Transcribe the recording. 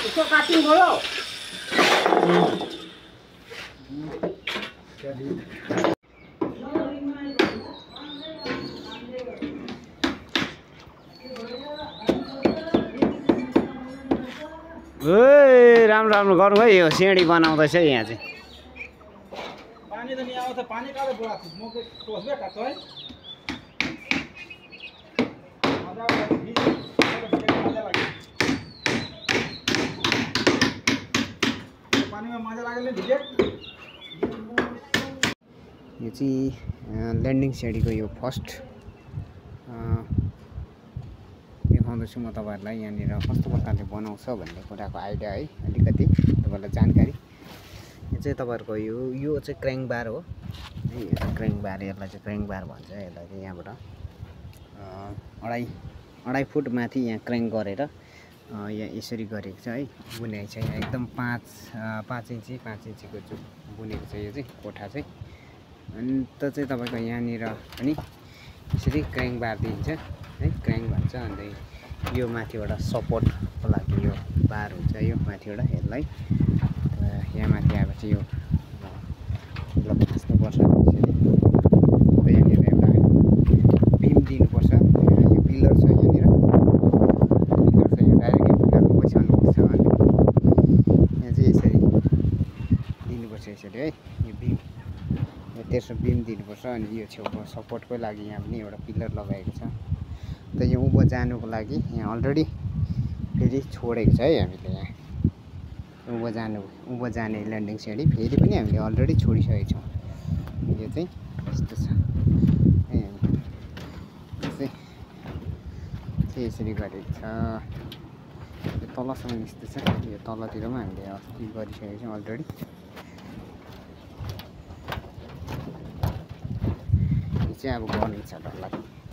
इसको काटिंग बोलो राम्रो राम्रो गरौँ है यो सिँढी बनाउँदैछ यहाँ चाहिँ पानी त नि आउँछ पानी काले बोला म के सोच्दै काट्छ है मजा आउँछ मजा लाग्यो पानीमा मजा लाग्यो भिजे यो चाहिँ ल्यान्डिङ सिँढीको यो फर्स्ट देखाउँदैछु म तपाईहरुलाई यहाँनिर कस्तो प्रकारले बनाउँछ भन्ने कुराको आइडिया है अलिकति तपाईहरुलाई जानकारी यो चाहिँ तपाईहरुको यो चाहिँ क्र्याङ्क बार हो है यो चाहिँ क्र्याङ्क बार यसलाई चाहिँ क्र्याङ्क बार भन्छ यसलाई चाहिँ यहाँबाट अढाई फुट माथि यहाँ क्र्याङ्क गरेर यहाँ यसरी गरेको छ है बुनेको छ यहाँ एकदम 5 इन्चीको चाहिँ बुनेको छ यो चाहिँ कोठा चाहिँ अन्त चाहिँ तपाईको यहाँनिर पनि यसरी क्र्याङ्क बार दिन्छ है क्र्याङ्क भन्छ अन्त यो माथिबाट सपोर्टको लागि यो बार हुन्छ यो माथिबाट यसलाई यहाँ माथि आएपछि यो खस्नुपर्छ यहाँनिर एउटा बिम दिनुपर्छ यो पिलर छ यहाँनिर पिलर छ यो डाइरेक्ट पिलरमा बसाल्नुपर्छ अनि यहाँ चाहिँ यसरी दिनुपर्छ यसरी है यो बिम तेर्सो बिम दिनुपर्छ अनि यो छेउमा सपोर्टको लागि यहाँ पनि एउटा पिलर लगाएको छ त यो उँभो जानुको लागि यहाँ अलरेडी फेरि छोडेको छ है हामीले यहाँ उँभो जाने ल्यान्डिङ सिँढी फेरि पनि हामीले अलरेडी छोडिसकेको छौँ यो चाहिँ यस्तो छ है यसरी गरेको छ यो तलसम्म यस्तो छ यो तलतिर पनि हामीले अस्ति गरिसकेको छौँ अलरेडी यो चाहिँ अब गर्नु छ डरलाग्दो